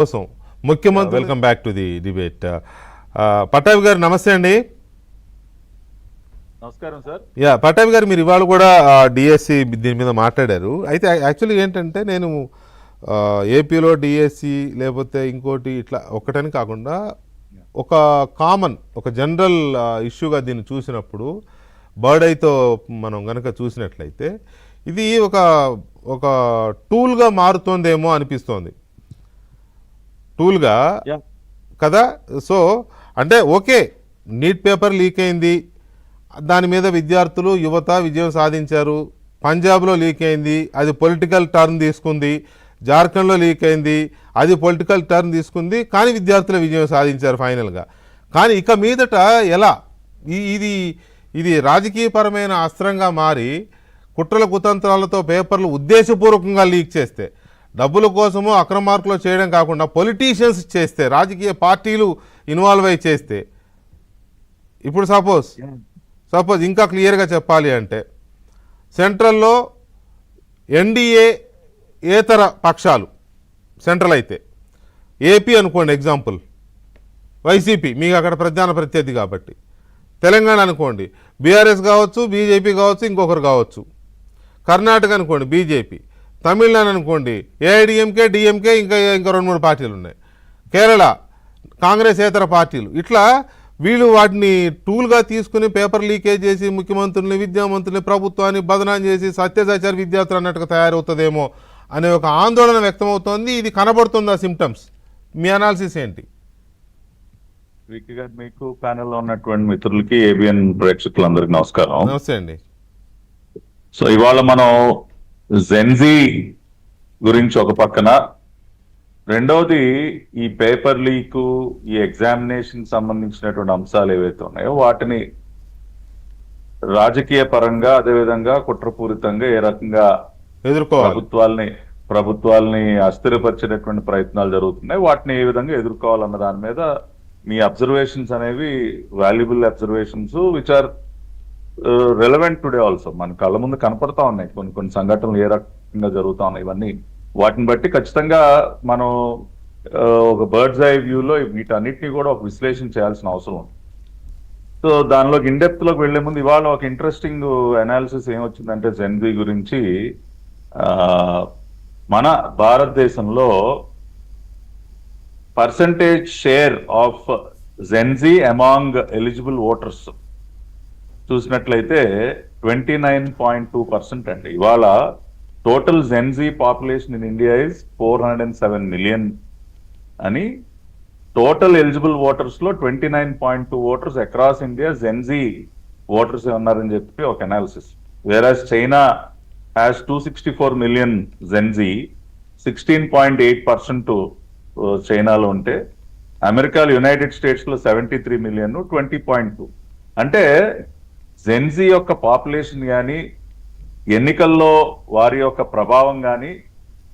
కోసం ముఖ్యమంత్రి welcome back to the debate. Pattabhi గారు నమస్తే అండి. నమస్కారం సార్. పట్టాభి గారు, మీరు ఇవాళ కూడా డిఎస్సి దీని మీద మాట్లాడారు. అయితే యాక్చువల్లీ ఏంటంటే నేను ఏపీలో డిఎస్సి లేకపోతే ఇంకోటి ఇట్లా ఒక్కటని కాకుండా ఒక కామన్ ఒక జనరల్ ఇష్యూగా దీన్ని చూసినప్పుడు బర్డ్ ఐతో మనం కనుక చూసినట్లయితే ఇది ఒక టూల్గా మారుతోందేమో అనిపిస్తోంది. టూల్గా కదా. సో అంటే ఓకే, నీట్ పేపర్ లీక్ అయింది, దాని మీద విద్యార్థులు యువత విజయం సాధించారు. పంజాబ్లో లీక్ అయింది, అది పొలిటికల్ టర్న్ తీసుకుంది. జార్ఖండ్లో లీక్ అయింది, అది పొలిటికల్ టర్న్ తీసుకుంది, కానీ విద్యార్థుల విజయం సాధించారు ఫైనల్గా. కానీ ఇక మీదట ఎలా ఇది రాజకీయపరమైన అస్త్రంగా మారి కుట్రల కుతంత్రాలతో పేపర్లు ఉద్దేశపూర్వకంగా లీక్ చేస్తే, డబ్బుల కోసమో అక్రమార్కులు చేయడం కాకుండా పొలిటీషియన్స్ చేస్తే, రాజకీయ పార్టీలు ఇన్వాల్వ్ అయి చేస్తే, ఇప్పుడు సపోజ్ ఇంకా క్లియర్గా చెప్పాలి అంటే సెంట్రల్లో ఎన్డీఏ ఏతర పక్షాలు సెంట్రల్ అయితే, ఏపీ అనుకోండి ఎగ్జాంపుల్ వైసీపీ మీకు అక్కడ ప్రధాన ప్రత్యర్థి కాబట్టి, తెలంగాణ అనుకోండి బీఆర్ఎస్ కావచ్చు, బీజేపీ కావచ్చు, ఇంకొకరు కావచ్చు, కర్ణాటక అనుకోండి బీజేపీ, తమిళనాడు అనుకోండి ఏఐడిఎంకే, డిఎంకే, ఇంకా 2-3 పార్టీలు ఉన్నాయి, కేరళ కాంగ్రెస్ ఏతర పార్టీలు. ఇట్లా వీళ్ళు వాటిని టూల్గా తీసుకుని పేపర్ లీకేజ్ చేసి ముఖ్యమంత్రుల్ని, విద్యామంత్రుల్ని, ప్రభుత్వాన్ని బదనాం చేసి సత్యసాచార విద్యార్థులు అన్నట్టుగా తయారవుతుందేమో అనే ఒక ఆందోళన వ్యక్తమవుతోంది. ఇది కనబడుతుంది ఆ సిమ్టమ్స్. మీ అనాలిసిస్ ఏంటి? విక్కీ గారు, మీకు ప్యానెల్లో ఉన్నటువంటి మిత్రులకి, ఏబిఎన్ ప్రేక్షకులందరికీ నమస్కారం. నమస్తే అండి. సో ఇవాళ మనం జెన్జీ గురించి ఒక పక్కన, రెండవది ఈ పేపర్ లీక్, ఈ ఎగ్జామినేషన్ సంబంధించినటువంటి అంశాలు ఏవైతే ఉన్నాయో వాటిని రాజకీయ పరంగా, అదేవిధంగా కుట్రపూరితంగా ఏ రకంగా ప్రభుత్వాల్ని అస్థిరపరిచేటటువంటి ప్రయత్నాలు జరుగుతున్నాయి, వాటిని ఏ విధంగా ఎదుర్కోవాలన్న దాని మీద మీ అబ్జర్వేషన్స్ అనేవి valuable observations which are relevant today also. మన కళ్ళ ముందు కనపడతా ఉన్నాయి కొన్ని సంఘటనలు ఏ రకంగా జరుగుతా ఉన్నాయి. ఇవన్నీ వాటిని బట్టి ఖచ్చితంగా మనం ఒక బర్డ్స్ ఐ వ్యూలో వీటన్నిటిని కూడా ఒక విశ్లేషణ చేయాల్సిన అవసరం ఉంది. సో దానిలోకి ఇన్డెప్త్ లోకి వెళ్లే ముందు ఇవాళ ఒక ఇంట్రెస్టింగ్ అనాలిసిస్ ఏమొచ్చిందంటే జెన్జీ గురించి, మన భారతదేశంలో percentage share of Gen Z among eligible voters చూసినట్లయితే 29.2% అండి. ఇవాళ total Gen Z population in India is 407 million అని, టోటల్ ఎలిజిబుల్ ఓటర్స్ లో 29.2 voters across India Gen Z voters ఉన్నారని చెప్పి ఒక analysis. వేరాస్ China has 264 million Gen Z, 16.8% చైనాలో ఉంటే, అమెరికాలో యునైటెడ్ స్టేట్స్ లో 73 మిలియన్, 20.2. అంటే జెన్జీ యొక్క పాపులేషన్ కానీ, ఎన్నికల్లో వారి యొక్క ప్రభావం కానీ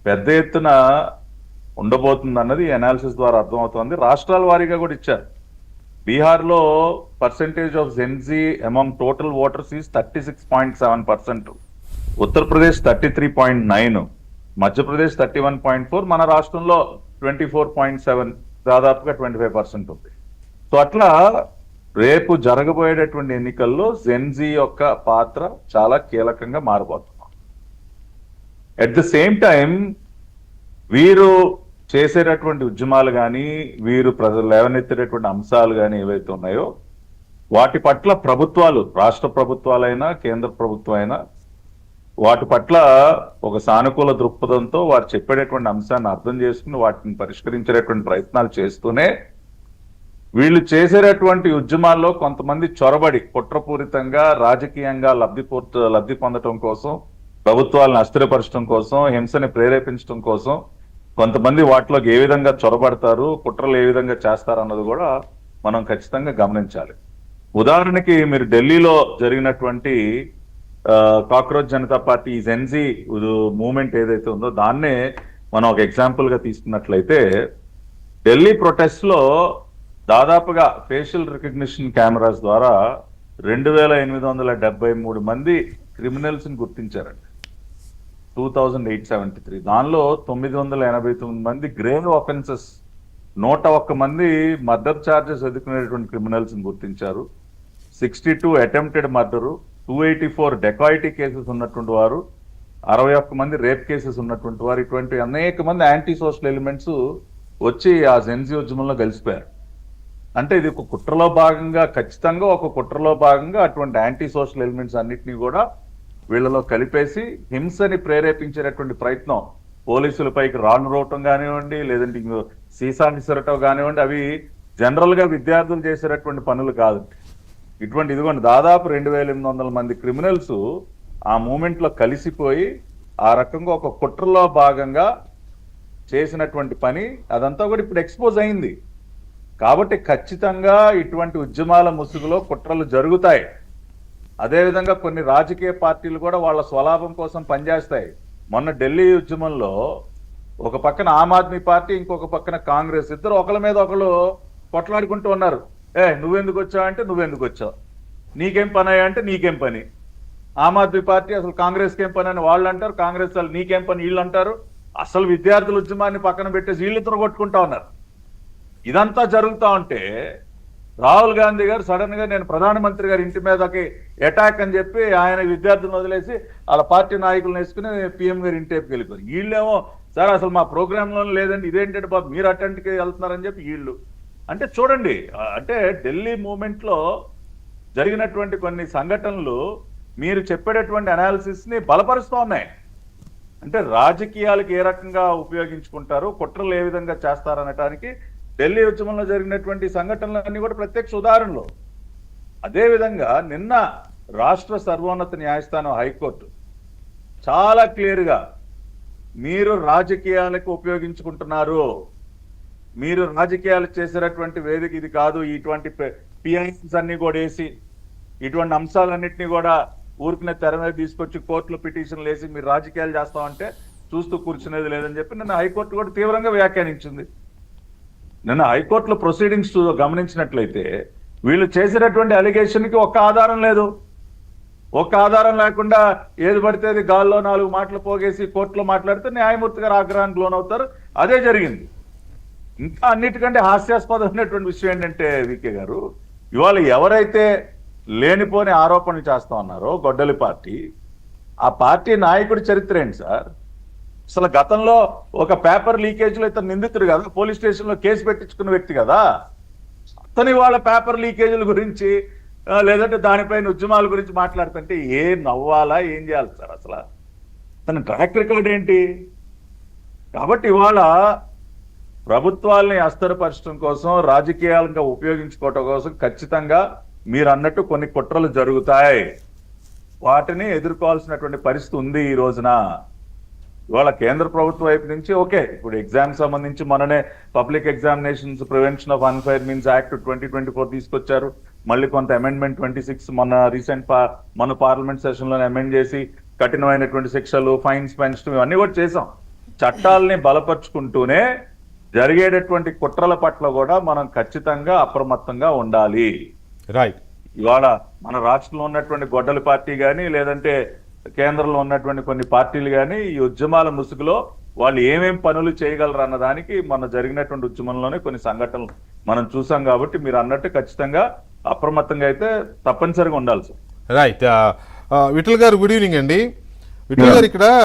పెద్ద ఎత్తున ఉండబోతుంది అన్నది అనాలిసిస్ ద్వారా అర్థమవుతోంది. రాష్ట్రాల వారీగా కూడా ఇచ్చారు. బీహార్లో percentage of Gen Z among total voters is 36.7%, Uttar Pradesh 33.9, Madhya Pradesh 31.4, మన రాష్ట్రంలో 24.7, దాదాపుగా 25% ఉంది. సో అట్లా రేపు జరగబోయేటటువంటి ఎన్నికల్లో జెన్జీ యొక్క పాత్ర చాలా కీలకంగా మారబోతున్నాం. ఎట్ ద సేమ్ టైం వీరు చేసేటటువంటి ఉద్యమాలు కానీ, వీరు ప్రజలు లేవనెత్తేటటువంటి అంశాలు కానీ ఏవైతే ఉన్నాయో వాటి పట్ల ప్రభుత్వాలు, రాష్ట్ర ప్రభుత్వాలైనా కేంద్ర ప్రభుత్వం అయినా వాటి పట్ల ఒక సానుకూల దృక్పథంతో వారు చెప్పేటటువంటి అంశాన్ని అర్థం చేసుకుని వాటిని పరిష్కరించేటటువంటి ప్రయత్నాలు చేస్తూనే, వీళ్ళు చేసేటటువంటి ఉద్యమాల్లో కొంతమంది చొరబడి కుట్రపూరితంగా రాజకీయంగా లబ్ధి పొందడం కోసం, ప్రభుత్వాలను అస్థిరపరచడం కోసం, హింసని ప్రేరేపించడం కోసం కొంతమంది వాటిలోకి ఏ విధంగా చొరబడతారు, కుట్రలు ఏ విధంగా చేస్తారు అన్నది కూడా మనం ఖచ్చితంగా గమనించాలి. ఉదాహరణకి మీరు ఢిల్లీలో జరిగినటువంటి cockroach Janata party Gen Z movement ఏదైతే ఉందో దాన్నే మనం ఒక ఎగ్జాంపుల్ గా తీసుకున్నట్లయితే, ఢిల్లీ ప్రొటెస్ట్ లో దాదాపుగా ఫేషియల్ రికగ్నిషన్ కెమెరాస్ ద్వారా 2873 మంది క్రిమినల్స్ ని గుర్తించారండి. 2873. దానిలో 989 మంది గ్రేవ్ ఆఫెన్సెస్, 101 మంది మర్డర్ ఛార్జెస్ ఎదుర్కొనేటువంటి క్రిమినల్స్ గుర్తించారు. 62 అటెంప్టెడ్ మర్డరు, 284 డెకాయిటీ కేసెస్ ఉన్నటువంటి వారు, 61 మంది రేప్ కేసెస్ ఉన్నటువంటి వారు, ఇటువంటి అనేక మంది యాంటీ సోషల్ ఎలిమెంట్స్ వచ్చి ఆ జెన్జీ ఉద్యమంలో కలిసిపోయారు. అంటే ఇది ఒక కుట్రలో భాగంగా, ఖచ్చితంగా ఒక కుట్రలో భాగంగా అటువంటి యాంటీ సోషల్ ఎలిమెంట్స్ అన్నిటినీ కూడా వీళ్ళలో కలిపేసి హింసని ప్రేరేపించేటటువంటి ప్రయత్నం, పోలీసులపైకి రాళ్ళు రోవటం కానివ్వండి, లేదంటే సీసా విసరటం కానివ్వండి, అవి జనరల్ గా విద్యార్థులు చేసేటటువంటి పనులు కాదు. ఇదిగోండి దాదాపు 2800 మంది క్రిమినల్స్ ఆ మూమెంట్ లో కలిసిపోయి ఆ రకంగా ఒక కుట్రలో భాగంగా చేసినటువంటి పని, అదంతా కూడా ఇప్పుడు ఎక్స్పోజ్ అయింది. కాబట్టి ఖచ్చితంగా ఇటువంటి ఉద్యమాల ముసుగులో కుట్రలు జరుగుతాయి. అదేవిధంగా కొన్ని రాజకీయ పార్టీలు కూడా వాళ్ళ స్వలాభం కోసం పనిచేస్తాయి. మొన్న ఢిల్లీ ఉద్యమంలో ఒక పక్కన ఆమ్ ఆద్మీ పార్టీ, ఇంకొక పక్కన కాంగ్రెస్, ఇద్దరు ఒకళ్ళ మీద ఒకళ్ళు కొట్లాడుకుంటూ ఉన్నారు. నువ్వెందుకు వచ్చావు అంటే నువ్వెందుకు వచ్చావు, నీకేం పని అయ్యా అంటే నీకేం పని. ఆమ్ ఆద్మీ పార్టీ అసలు కాంగ్రెస్కి ఏం పని అని వాళ్ళు అంటారు, కాంగ్రెస్ వాళ్ళు నీకేం పని వీళ్ళు అంటారు. అసలు విద్యార్థుల ఉద్యమాన్ని పక్కన పెట్టేసి వీళ్ళిద్దరు కొట్టుకుంటా ఉన్నారు. ఇదంతా జరుగుతూ ఉంటే రాహుల్ గాంధీ గారు సడన్ గా నేను ప్రధానమంత్రి గారి ఇంటి మీదకి అటాక్ అని చెప్పి ఆయన విద్యార్థులను వదిలేసి వాళ్ళ పార్టీ నాయకులను వేసుకుని పిఎం గారి ఇంటి వైపుకి వెళ్ళిపోయారు. వీళ్ళేమో సార్ అసలు మా ప్రోగ్రాంలో లేదండి, ఇదేంటంటే బాబు మీరు అటెండ్కి వెళ్తున్నారని చెప్పి వీళ్ళు. అంటే చూడండి, అంటే ఢిల్లీ మూమెంట్ లో జరిగినటువంటి కొన్ని సంఘటనలు మీరు చెప్పేటటువంటి అనాలిసిస్ ని బలపరుస్తూ ఉన్నాయి. అంటే రాజకీయాలకు ఏ రకంగా ఉపయోగించుకుంటారు, కుట్రలు ఏ విధంగా చేస్తారనటానికి ఢిల్లీ ఉద్యమంలో జరిగినటువంటి సంఘటనలన్నీ కూడా ప్రత్యక్ష ఉదాహరణలు. అదేవిధంగా నిన్న రాష్ట్ర సర్వోన్నత న్యాయస్థానం హైకోర్టు చాలా క్లియర్ గా మీరు రాజకీయాలకు ఉపయోగించుకుంటున్నారు, మీరు రాజకీయాలు చేసేటటువంటి వేదిక ఇది కాదు, ఇటువంటి పిఐఎన్స్ అన్ని కూడా వేసి ఇటువంటి అంశాలన్నింటినీ కూడా ఊరికినే తెర మీద తీసుకొచ్చి కోర్టులో పిటిషన్లు వేసి మీరు రాజకీయాలు చేస్తామంటే చూస్తూ కూర్చునేది లేదని చెప్పి నిన్న హైకోర్టు కూడా తీవ్రంగా వ్యాఖ్యానించింది. నిన్న హైకోర్టులో ప్రొసీడింగ్స్ గమనించినట్లయితే వీళ్ళు చేసినటువంటి అలిగేషన్కి ఒక్క ఆధారం లేదు. ఒక్క ఆధారం లేకుండా ఏది పడితే అది గాల్లో 4 మాటలు పోగేసి కోర్టులో మాట్లాడితే న్యాయమూర్తి గారు ఆగ్రహానికి లోనవుతారు. అదే జరిగింది. ఇంకా అన్నిటికంటే హాస్యాస్పదమైనటువంటి విషయం ఏంటంటే వికే గారు, ఇవాళ ఎవరైతే లేనిపోని ఆరోపణలు చేస్తా ఉన్నారో గొడ్డలి పార్టీ, ఆ పార్టీ నాయకుడి చరిత్ర ఏంటి సార్? అసలు గతంలో ఒక పేపర్ లీకేజ్ లో ఇతను నిందితుడు కదా, పోలీస్ స్టేషన్ లో కేసు పెట్టించుకున్న వ్యక్తి కదా. అతని వాళ్ళ పేపర్ లీకేజీల గురించి లేదంటే దానిపైన ఉద్యమాల గురించి మాట్లాడుతుంటే ఏ నవ్వాలా, ఏం చేయాలి సార్? అసలు తన ట్రాక్ రికార్డ్ ఏంటి? కాబట్టి ఇవాళ ప్రభుత్వాల్ని అస్థిరపరచడం కోసం, రాజకీయాలుగా ఉపయోగించుకోవటం కోసం ఖచ్చితంగా మీరు అన్నట్టు కొన్ని కుట్రలు జరుగుతాయి. వాటిని ఎదుర్కోవాల్సినటువంటి పరిస్థితి ఉంది ఈ రోజున. ఇవాళ కేంద్ర ప్రభుత్వం వైపు నుంచి ఓకే, ఇప్పుడు ఎగ్జామ్ సంబంధించి మననే public examinations prevention of unfair means act 2024 తీసుకొచ్చారు. మళ్ళీ కొంత అమెండ్మెంట్ 26 మన పార్లమెంట్ సెషన్ లో అమెండ్ చేసి కఠినమైనటువంటి శిక్షలు, ఫైన్స్ పెంచడం ఇవన్నీ కూడా చేసాం. చట్టాలని బలపరుచుకుంటూనే జరిగేటటువంటి కుట్రల పట్ల కూడా మనం ఖచ్చితంగా అప్రమత్తంగా ఉండాలి. రైట్. ఇవాళ మన రాష్ట్రంలో ఉన్నటువంటి గొడ్డలి పార్టీ కానీ లేదంటే కేంద్రంలో ఉన్నటువంటి కొన్ని పార్టీలు కానీ ఈ ఉద్యమాల ముసుగులో వాళ్ళు ఏమేం పనులు చేయగలరు అన్నదానికి మన జరిగినటువంటి ఉద్యమంలోనే కొన్ని సంఘటనలు మనం చూసాం. కాబట్టి మీరు అన్నట్టు ఖచ్చితంగా అప్రమత్తంగా అయితే తప్పనిసరిగా ఉండాలి సార్. రైట్. విఠల్ గారు గుడ్ ఈవినింగ్ అండి. విఠల్ గారు ఇక్కడ